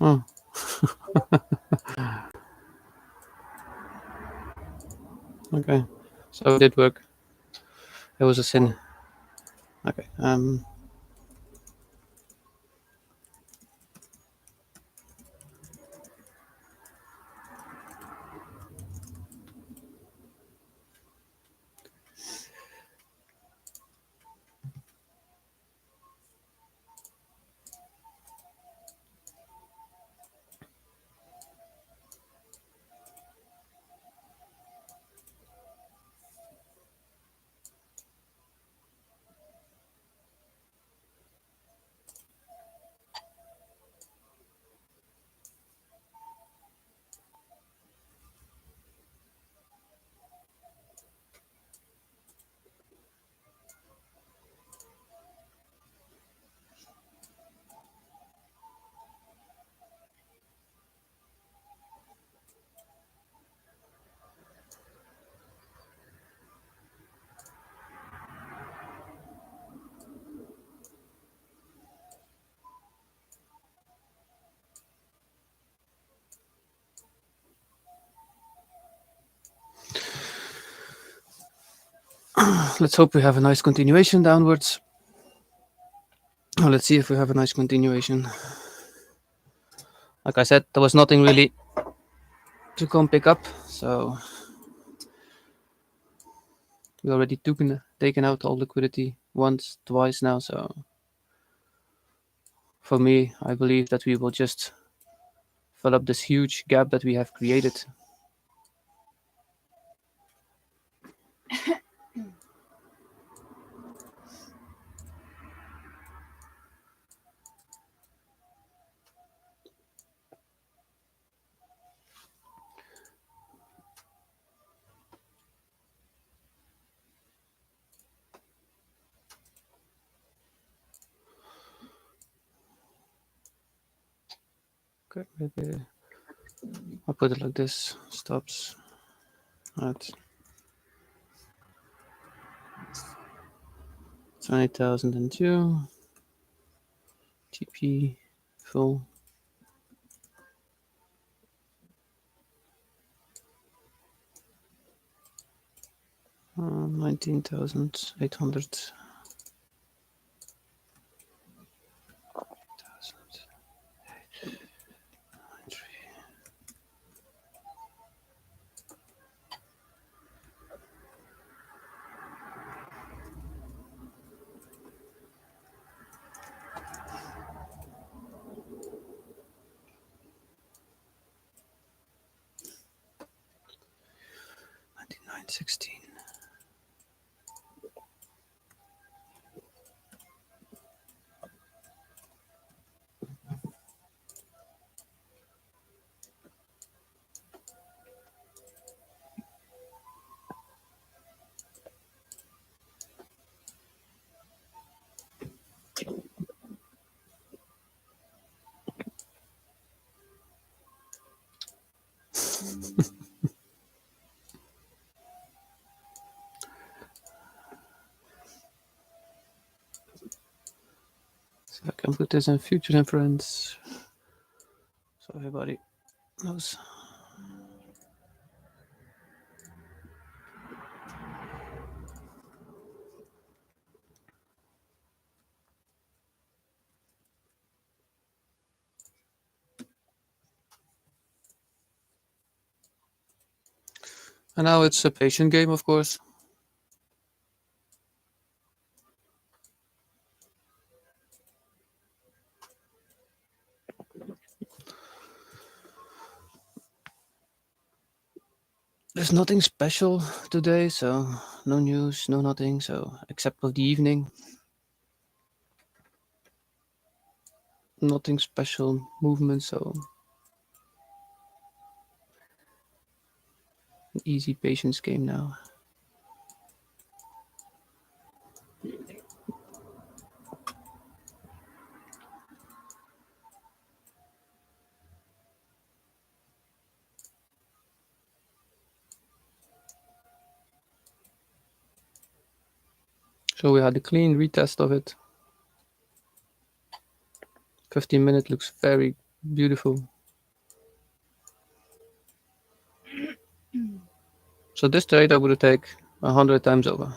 Oh. Okay. So it did work. It was a sin. Okay. Let's hope we have a nice continuation downwards. Let's see if we have a nice continuation. Like I said, there was nothing really to come pick up, so we already taken out all liquidity once, twice now. So for me, I believe that we will just fill up this huge gap that we have created. Okay, maybe I'll put it like this. Stops at 20,002. TP full. Uh, 19,800. $99.16. So I can put this in future inference, so everybody knows. And now it's a patient game, of course. There's nothing special today, so no news, no nothing, so except for the evening. Nothing special movement, so an easy patience game now. So we had a clean retest of it. 15 minutes looks very Beautiful. So this trade I would take 100 times over.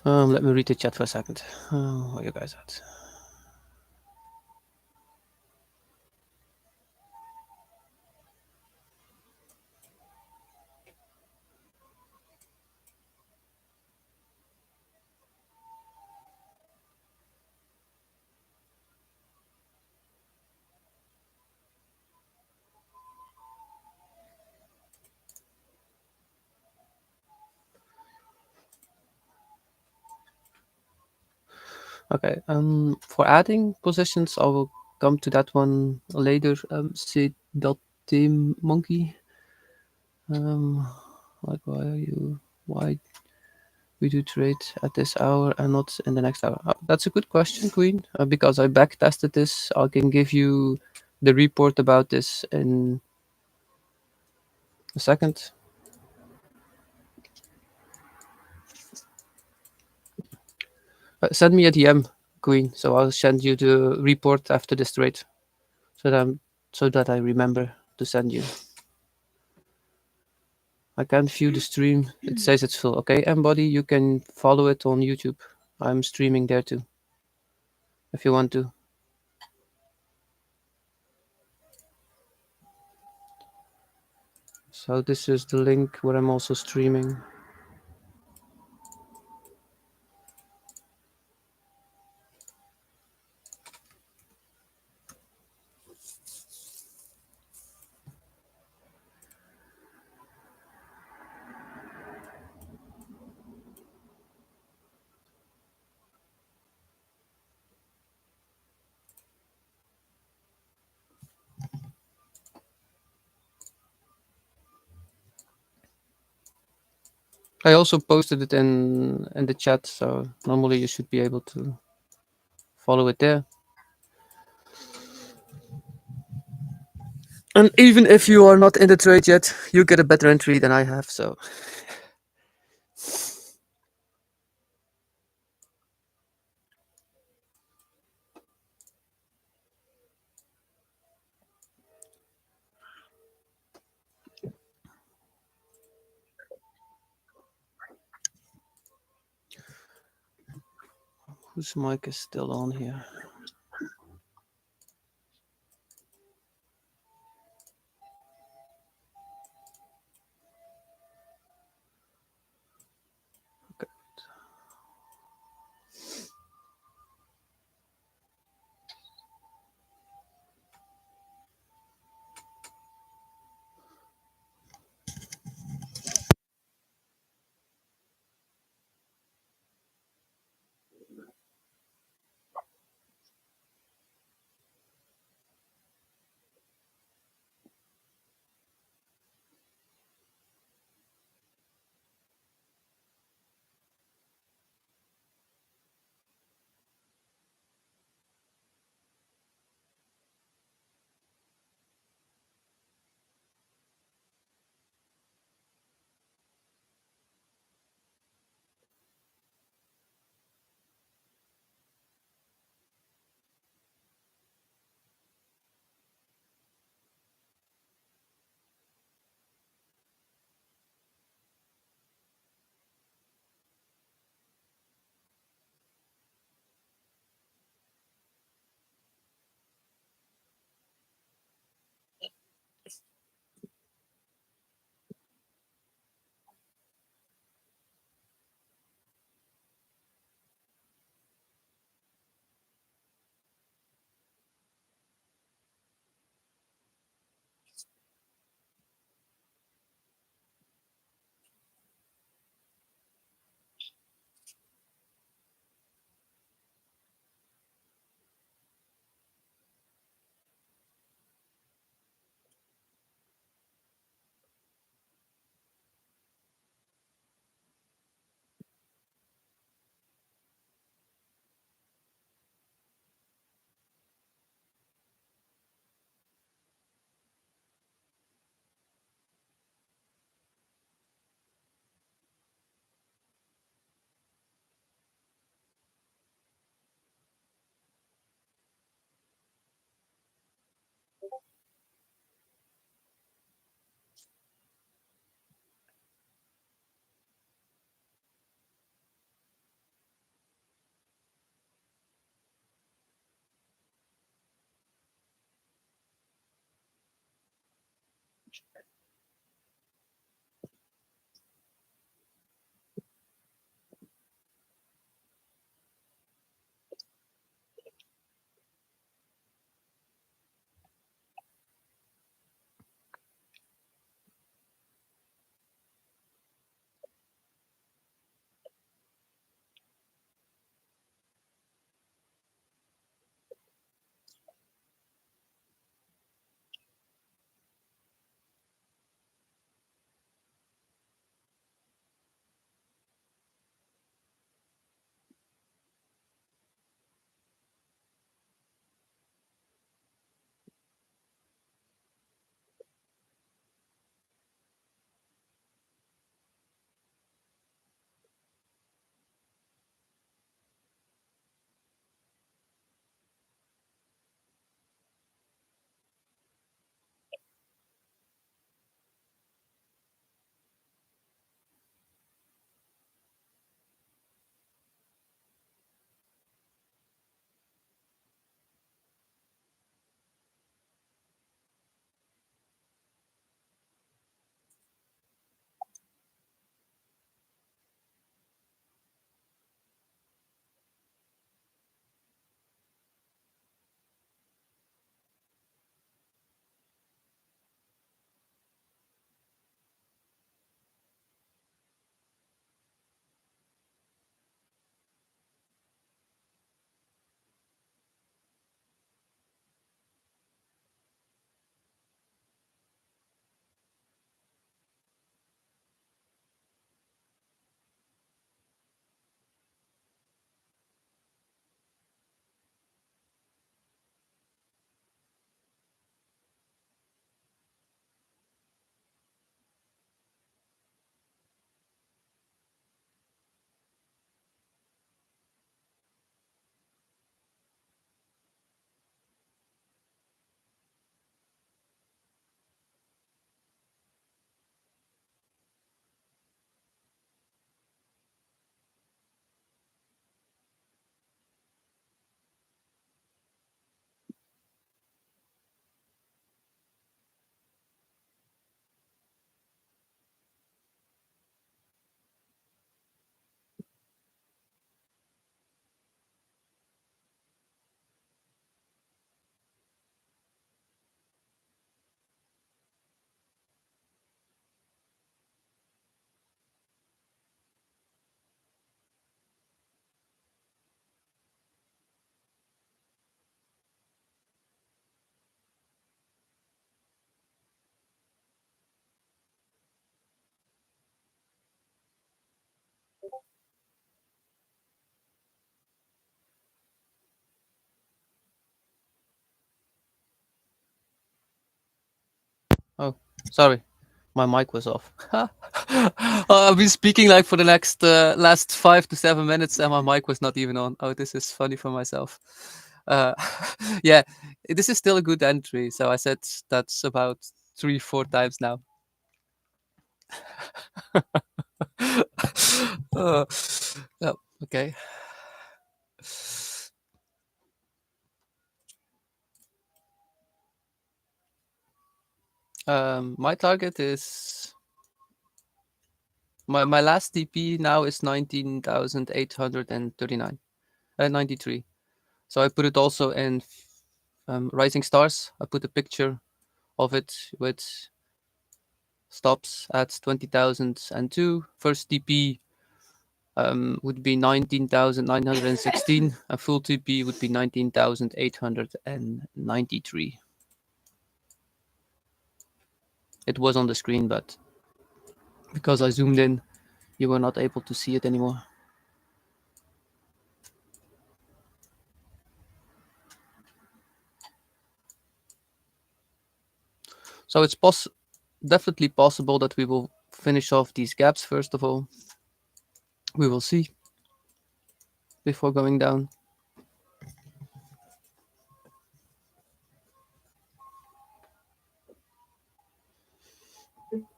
Let me read the chat for a second. Where you guys at? Okay. For adding positions, I will come to that one later. Say dot team monkey. Like why are you? Why we do trade at this hour and not in the next hour? That's a good question, Queen. Because I back tested this, I can give you the report about this in a second. Send me a DM, Queen. So I'll send you the report after this trade, so that I remember to send you. I can't view the stream. It says it's full. Okay, Embody, you can follow it on YouTube. I'm streaming there too, if you want to. So this is the link where I'm also streaming. I also posted it in the chat, so normally you should be able to follow it there. And even if you are not in the trade yet, you get a better entry than I have. So whose mic is still on here? Okay. Oh, sorry, my mic was off. I've been speaking like for the next last 5 to 7 minutes, and my mic was not even on. Oh, this is funny for myself. Uh, yeah, this is still a good entry. So I said that's about 3, 4 times now. uh, oh, okay. My target is my last TP now is 19,839, 93. So I put it also in Rising Stars. I put a picture of it with stops at 20,002. First TP would be 19,916. A full TP would be 19,893. It was on the screen, but because I zoomed in, you were not able to see it anymore. So it's definitely possible that we will finish off these gaps first of all. We will see before going down.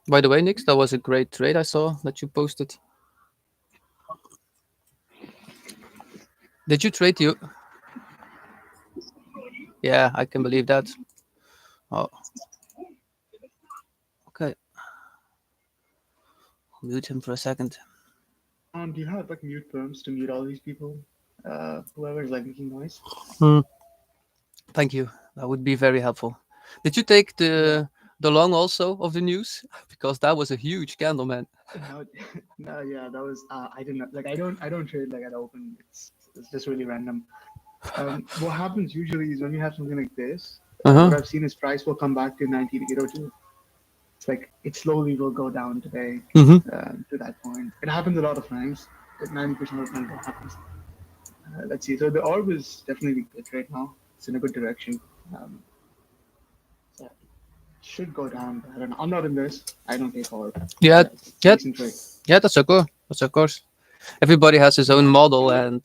By the way, Nix, that was a great trade I saw that you posted. Did you trade you? Yeah, I can believe that. Oh, mute him for a second. Do you have like mute perms to mute all these people? Whoever is like making noise. Hmm. Thank you. That would be very helpful. Did you take Yeah. the long also of the news? Because that was a huge candle, man. No, no, yeah, that was. I didn't like. I don't trade like at open. It's just really random. What happens usually is when you have something like this, Uh what huh. I've seen is price will come back to 19,802. It's like it slowly will go down today Mm-hmm. to that point. It happens a lot of times. Like 90% of the time, it happens. Let's see. So the orb is definitely good right now. It's in a good direction. Um, so it should go down. But I don't know. I'm not in this. I don't take orb. But Yeah, yeah, it's a yeah, decent trade. yeah. That's okay. That's of course. Everybody has his own Yeah. model, and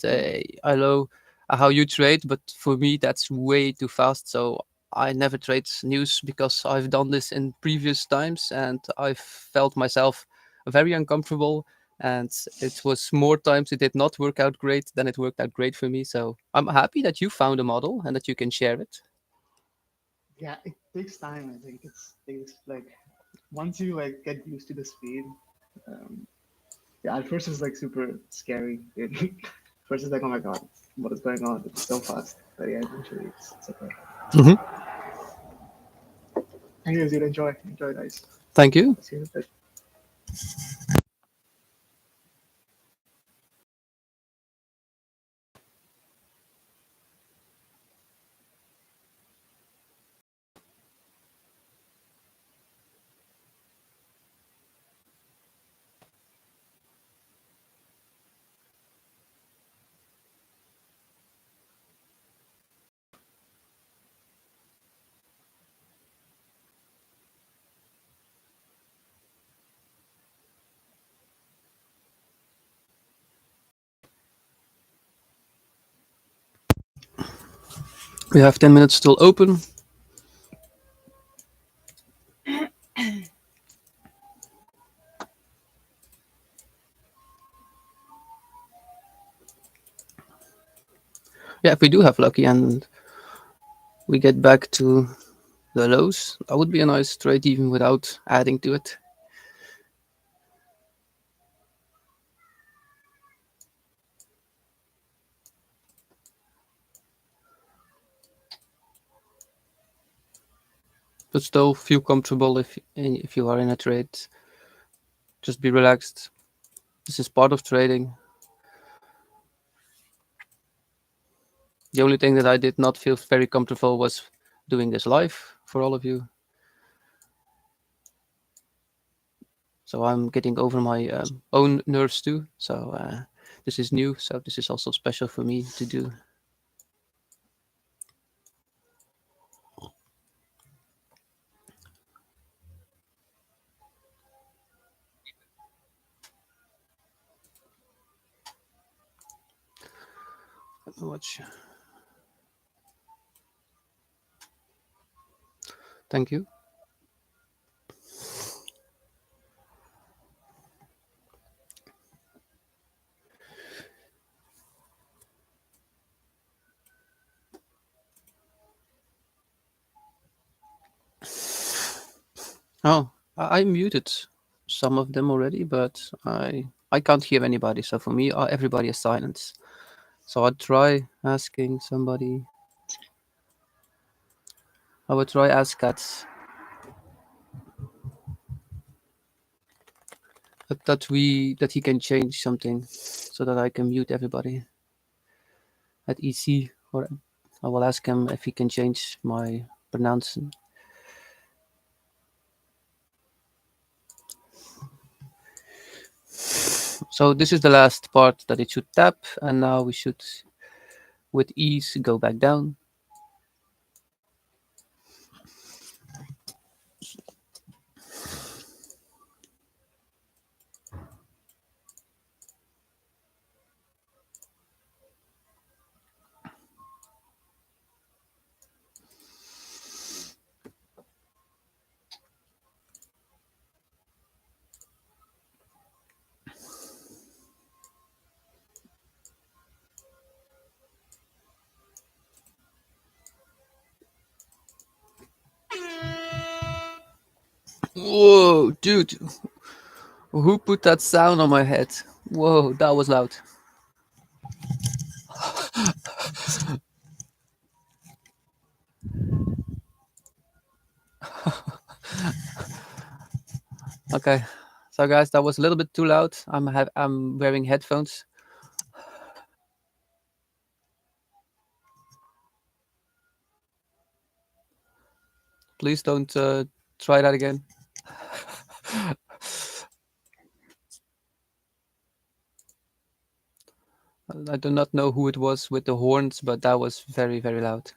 I know how you trade, but for me that's way too fast. So I never trade news because I've done this in previous times, and I've felt myself very uncomfortable. And it was more times it did not work out great than it worked out great for me. So I'm happy that you found a model and that you can share it. Yeah, it takes time. I think it's like once you like get used to the speed. Um, yeah, at first it's like super scary. Dude. First it's like, oh my god, what is going on? It's so fast. But yeah, eventually it's okay. Mhm. Anyways, you'd enjoy guys. Thank you. See you in a bit. We have 10 minutes still open. Yeah, if we do have lucky and we get back to the lows, that would be a nice trade even without adding to it. But still feel comfortable if you are in a trade. Just be relaxed. This is part of trading. The only thing that I did not feel very comfortable was doing this live for all of you. So I'm getting over my own nerves too. So this is new. So this is also special for me to do. Let me watch. Thank you. Oh, I muted some of them already, but I can't hear anybody. So for me, everybody is silent. So I'd try asking somebody. I would try ask Cats that he can change something so that I can mute everybody at EC, or I will ask him if he can change my pronouncing. So this is the last part that it should tap, and now we should, with ease, go back down. Whoa, dude! Who put that sound on my head? Whoa, that was loud. Okay, so guys, that was a little bit too loud. I'm wearing headphones. Please don't try that again. I do not know who it was with the horns, but that was very, very loud.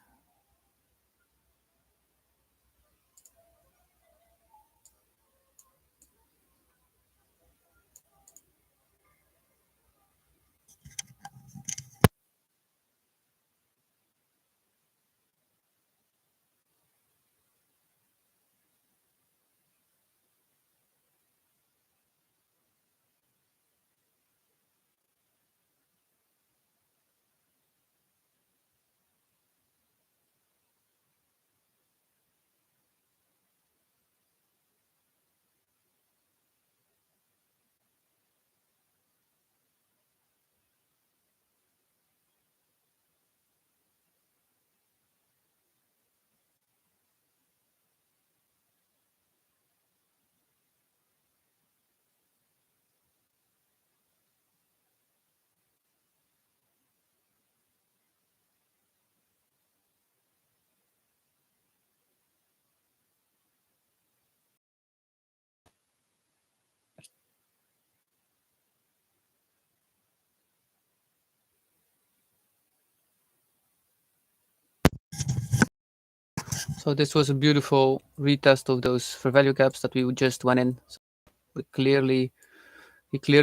So this was a beautiful retest of those for value gaps that we just went in. So we clearly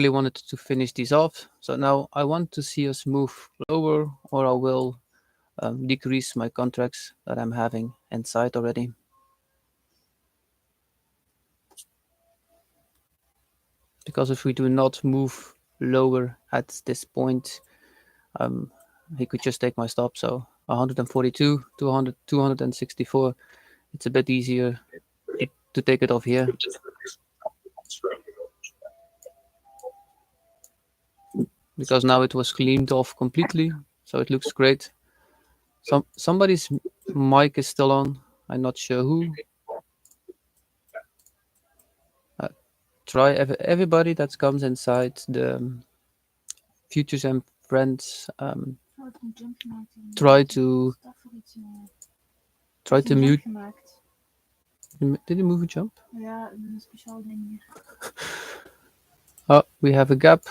wanted to finish these off. So now I want to see us move lower, or I will decrease my contracts that I'm having inside already. Because if we do not move lower at this point, he could just take my stop. So 142, 200, 264. It's a bit easier to take it off here. Because now it was cleaned off completely, so it looks great. Somebody's mic is still on. I'm not sure who. Try everybody that comes inside the Futures and Friends. Try to mute. Did you move a jump? Ja, een speciaal ding hier. Oh, we have a gap.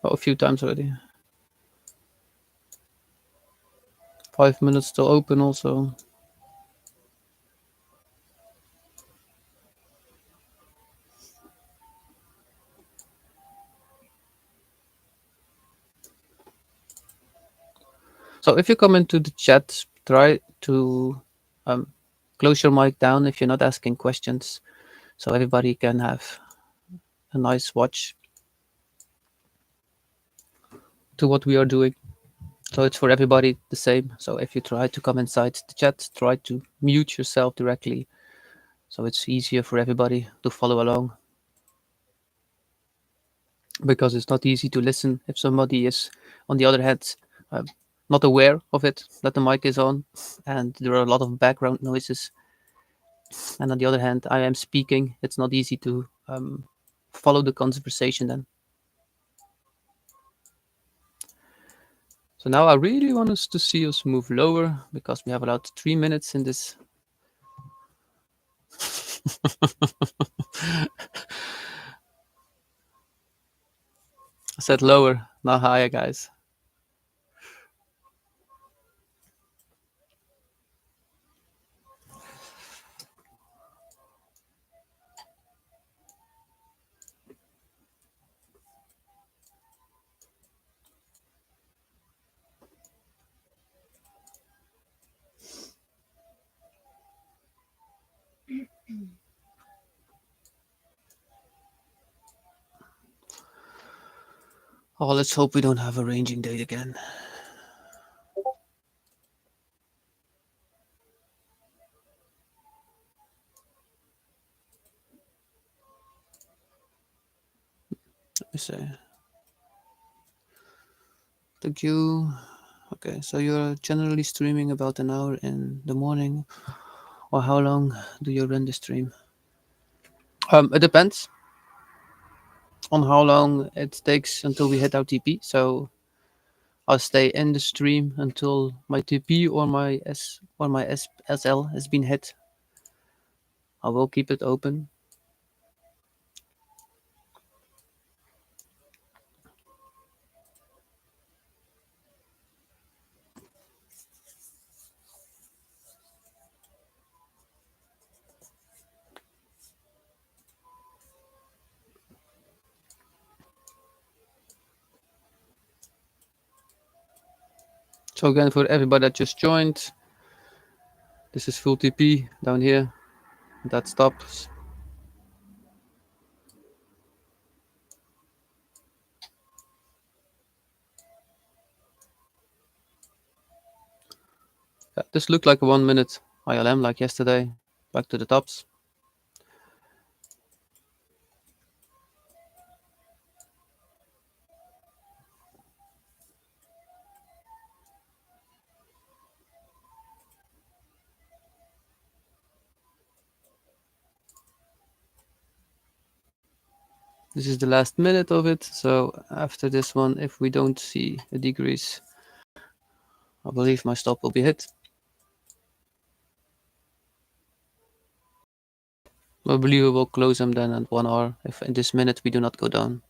Oh, a few times already. 5 minutes still open also. So if you come into the chat, try to close your mic down if you're not asking questions, so everybody can have a nice watch to what we are doing. So it's for everybody the same. So if you try to come inside the chat, try to mute yourself directly, so it's easier for everybody to follow along. Because it's not easy to listen if somebody is, on the other hand, not aware of it, that the mic is on, and there are a lot of background noises. And on the other hand, I am speaking. It's not easy to follow the conversation then. So now I really want us to see us move lower, because we have about 3 minutes in this. I said lower, not higher, guys. Oh, let's hope we don't have a ranging date again. me see. Thank you. Okay, so you're generally streaming about an hour in the morning, or how long do you run the stream? It depends on how long it takes until we hit our TP. So I'll stay in the stream until my TP or my SL has been hit. I will keep it open. So again, for everybody that just joined, this is full TP down here. That stops. Yeah, this looked like a 1 minute ILM like yesterday. Back to the tops. This is the last minute of it. So after this one, if we don't see a decrease, I believe my stop will be hit. I believe we will close them then at 1 hour if in this minute we do not go down.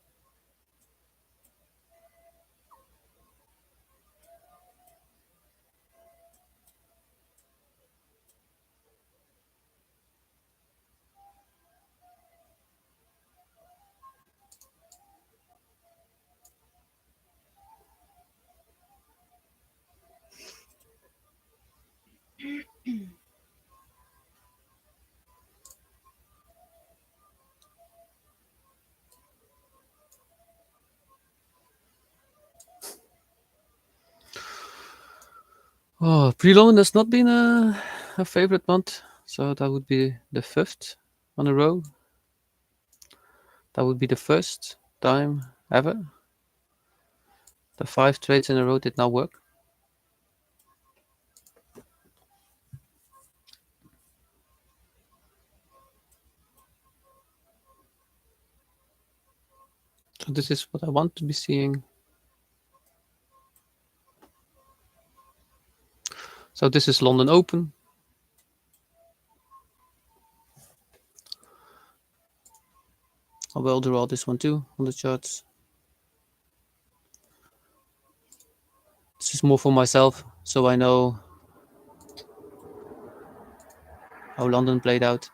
Oh, pre-loan has not been a favorite month. So that would be the 5th on a row. That would be the first time ever. The 5 trades in a row did not work. So this is what I want to be seeing. So this is London Open. I will draw this one too on the charts. This is more for myself, so I know how London played out.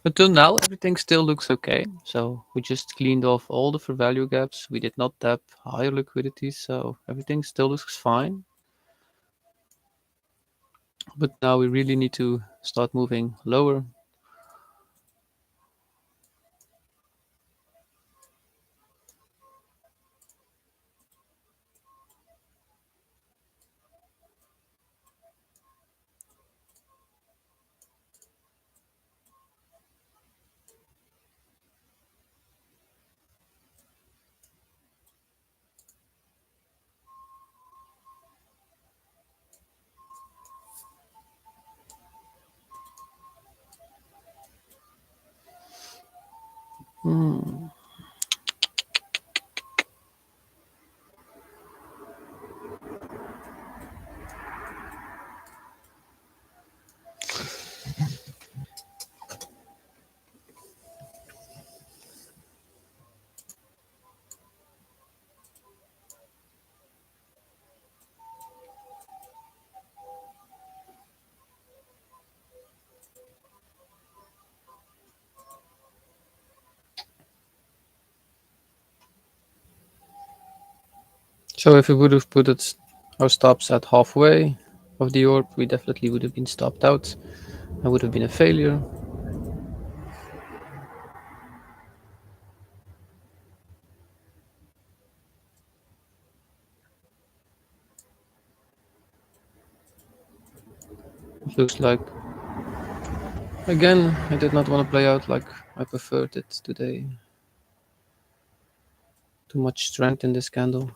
Until now, everything still looks okay. So we just cleaned off all the fair value gaps. We did not tap higher liquidity, so everything still looks fine. But now we really need to start moving lower. Hmm. So if we would have put it our stops at halfway of the orb, we definitely would have been stopped out. That would have been a failure. It looks like, again, I did not want to play out like I preferred it today. Too much strength in this candle.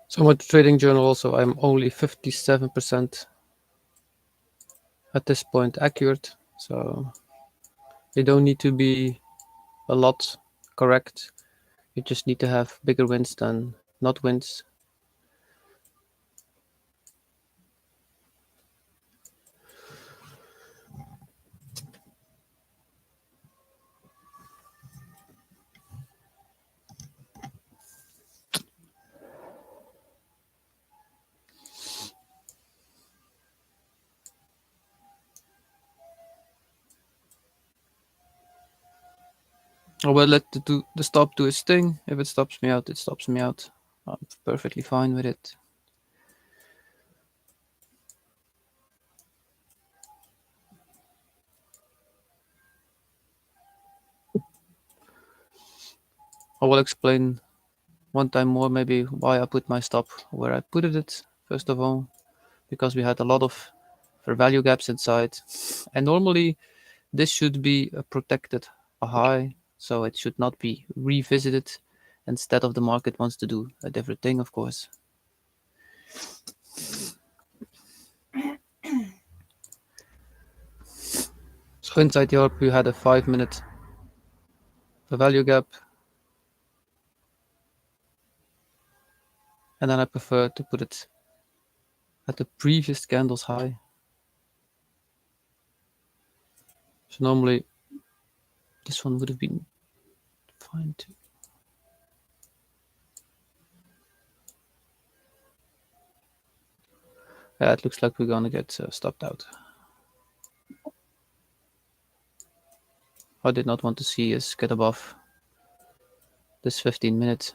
So my trading journal also, I'm only 57% at this point accurate. So you don't need to be a lot correct. You just need to have bigger wins than not wins. I will let the stop do its thing. If it stops me out, it stops me out. I'm perfectly fine with it. I will explain one time more maybe why I put my stop where I put it. First of all, because we had a lot of fair value gaps inside, and normally this should be a protected high, so it should not be revisited. Instead of the market wants to do a different thing, of course. So inside the ARP, we had a 5-minute value gap, and then I prefer to put it at the previous candle's high. So normally this one would have been fine too. Yeah, it looks like we're gonna get stopped out. I did not want to see us get above this 15 minutes.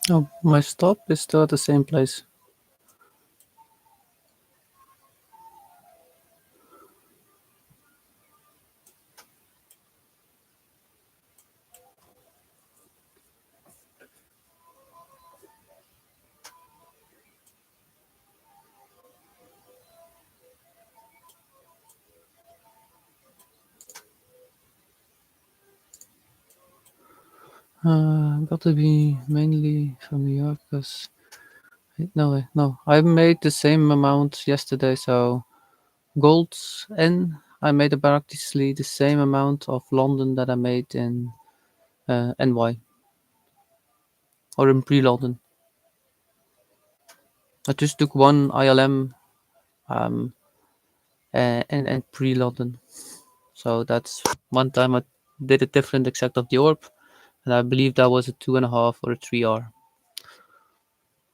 Oh, my stop is still at the same place. Got to be mainly from New York because no, I made the same amount yesterday. So gold N, I made practically the same amount of London that I made in NY or in pre-London. I just took one ILM um, and pre-London. So that's one time I did a different exact of the orb, and I believe that was a 2.5 or a 3R.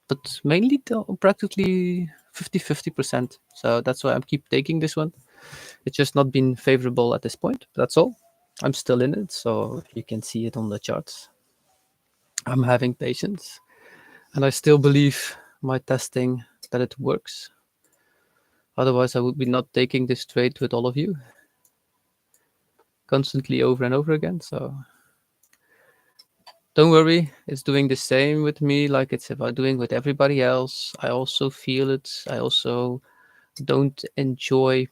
But mainly practically 50-50%. So that's why I keep taking this one. It's just not been favorable at this point. That's all. I'm still in it, so you can see it on the charts. I'm having patience, and I still believe my testing that it works. Otherwise, I would be not taking this trade with all of you constantly over and over again. So don't worry, it's doing the same with me like it's about doing with everybody else. I also feel it. I also don't enjoy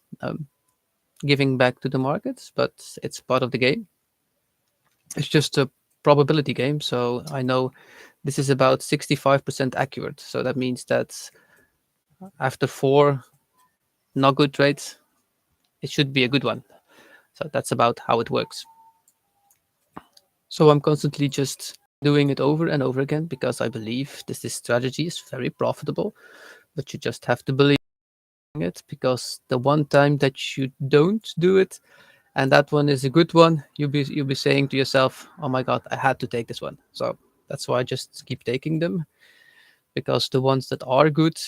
giving back to the markets, but it's part of the game. It's just a probability game. So I know this is about 65% accurate. So that means that after 4 not good trades, it should be a good one. So that's about how it works. So I'm constantly just doing it over and over again because I believe this strategy is very profitable, but you just have to believe it because the one time that you don't do it and that one is a good one, you'll be saying to yourself, "Oh my god, I had to take this one." So that's why I just keep taking them because the ones that are good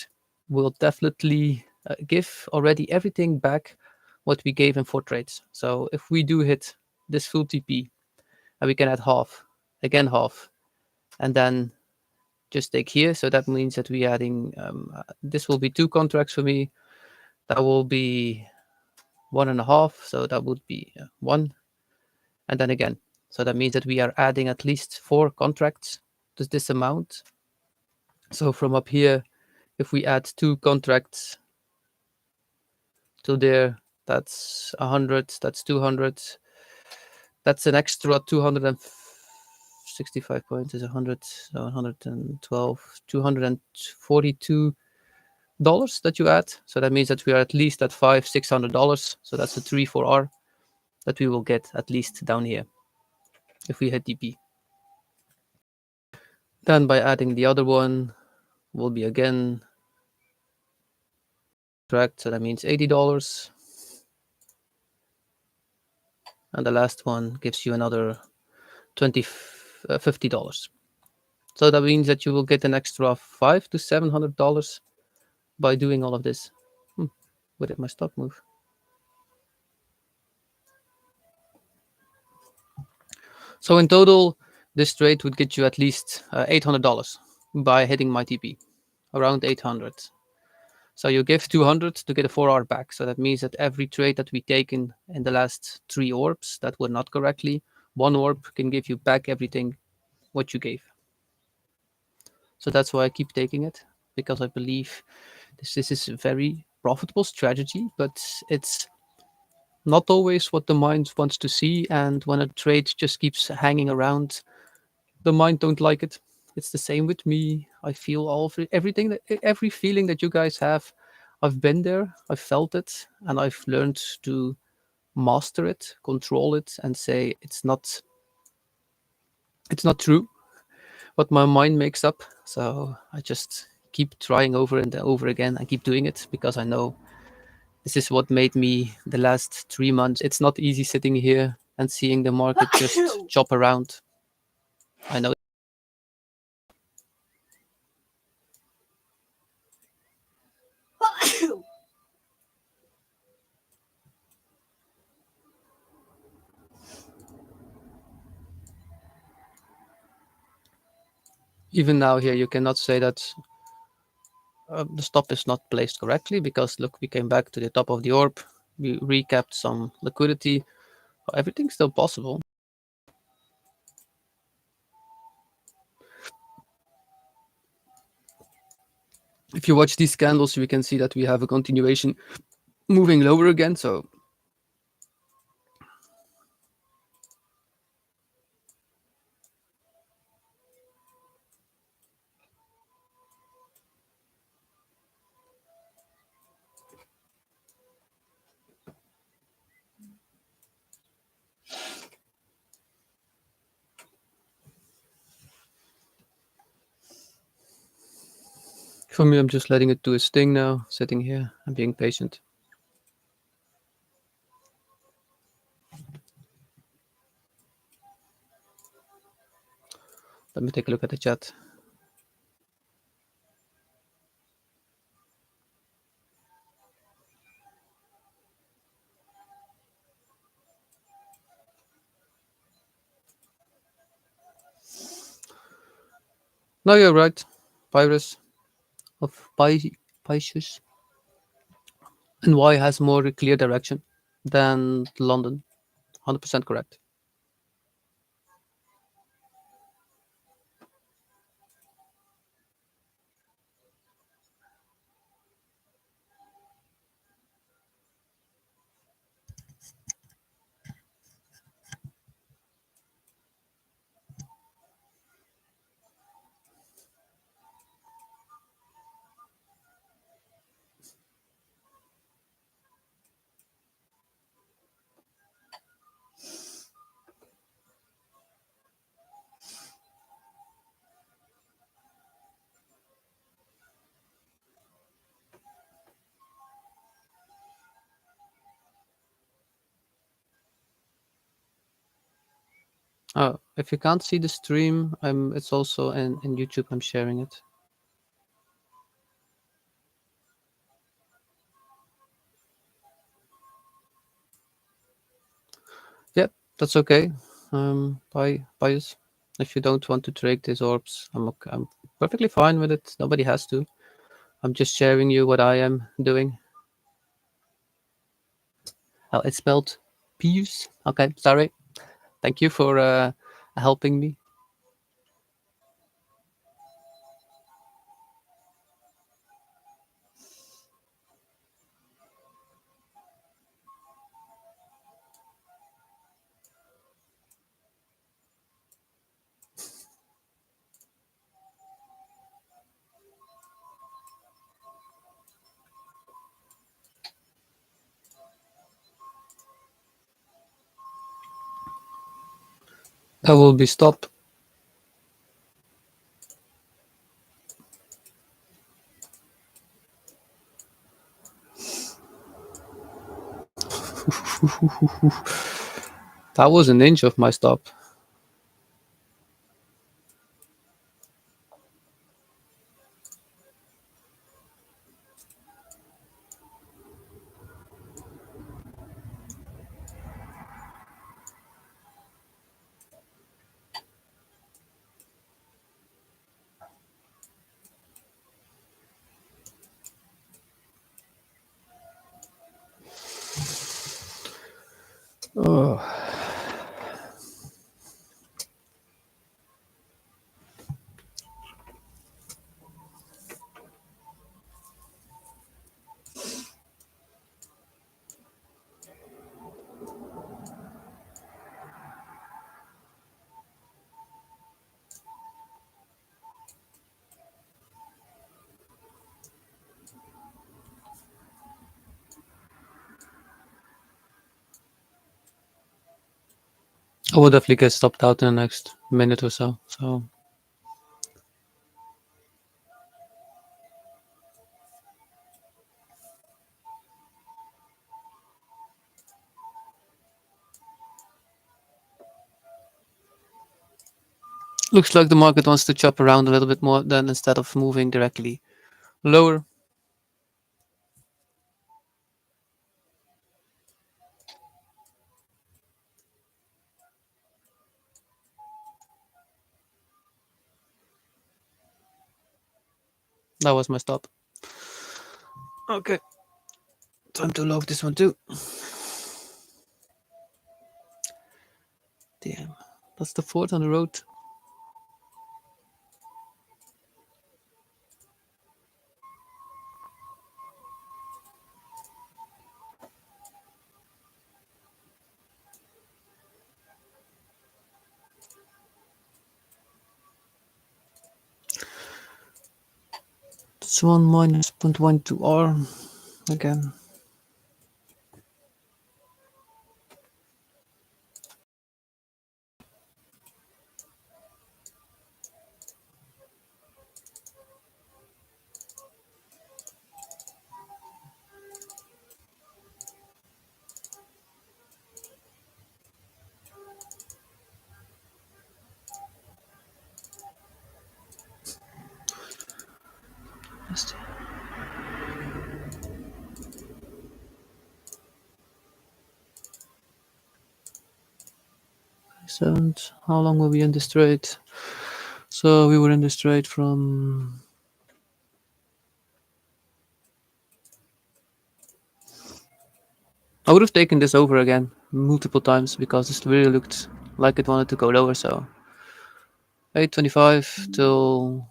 will definitely give already everything back what we gave in 4 trades. So if we do hit this full TP and we can add half, again half, and then just take here. So that means that we're adding, this will be 2 contracts for me. That will be 1.5. So that would be 1. And then again. So that means that we are adding at least 4 contracts to this amount. So from up here, if we add 2 contracts to there, that's 100, that's 200. That's an extra 265 points is 100, so 112, $242 that you add. So that means that we are at least at $500-600. So that's the 3-4R that we will get at least down here if we hit DP. Then by adding the other one will be again correct. So that means $80. And the last one gives you another $50. So that means that you will get an extra $500 to $700 by doing all of this. Where did my stop move? So in total, this trade would get you at least $800 by hitting my TP, around 800. So you give 200 to get a 4R back. So that means that every trade that we take in the last 3 orbs that were not correctly, 1 orb can give you back everything what you gave. So that's why I keep taking it, because I believe this is a very profitable strategy, but it's not always what the mind wants to see. And when a trade just keeps hanging around, the mind don't like it. It's the same with me. I feel everything that every feeling that you guys have. I've been there, I've felt it, and I've learned to master it, control it, and say it's not true what my mind makes up. So I just keep trying over and over again and keep doing it because I know this is what made me the last 3 months. It's not easy sitting here and seeing the market just chop around. I know. Even now here, you cannot say that the stop is not placed correctly because look, we came back to the top of the orb. We recapped some liquidity. Everything's still possible. If you watch these candles, we can see that we have a continuation moving lower again. So for me, I'm just letting it do its thing now, sitting here and being patient. Let me take a look at the chat. No, you're right. Pyrus of Pisces. And Y has more clear direction than London. 100% correct. If you can't see the stream, it's also in YouTube. I'm sharing it. Yep, that's okay. Bias. If you don't want to trade these orbs, I'm perfectly fine with it. Nobody has to. I'm just sharing you what I am doing. Oh, it's spelled Pius. Okay, sorry. Thank you for helping me. That will be stop. That was an inch of my stop. Oh. I will definitely get stopped out in the next minute or so. So looks like the market wants to chop around a little bit more than instead of moving directly lower. That was my stop. Okay. Time to log this one too. Damn. That's the fourth on the road. That's 1 minus 0.12R again. And how long were we in this trade? So we were in this trade from I would have taken this over again multiple times because this really looked like it wanted to go lower. So 8:25 till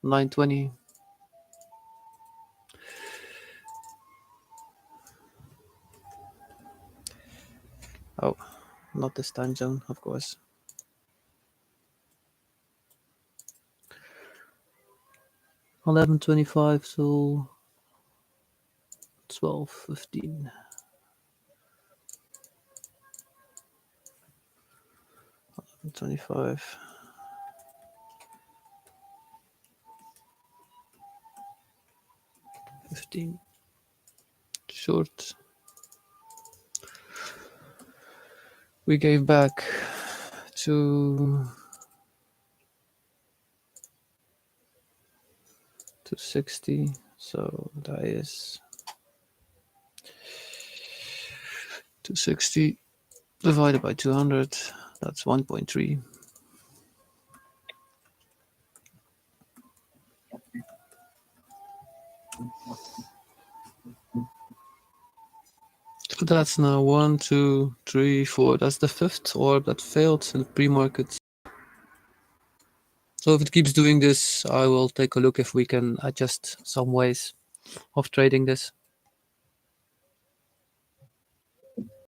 9:20. Oh, not this time zone, of course. 11:25 till 12:15. 25. $15 short. We gave back to 60, so that is 260 divided by 200. That's 1.3. That's now 1, 2, 3, 4. That's the fifth orb that failed in the pre-market. So if it keeps doing this, I will take a look if we can adjust some ways of trading this.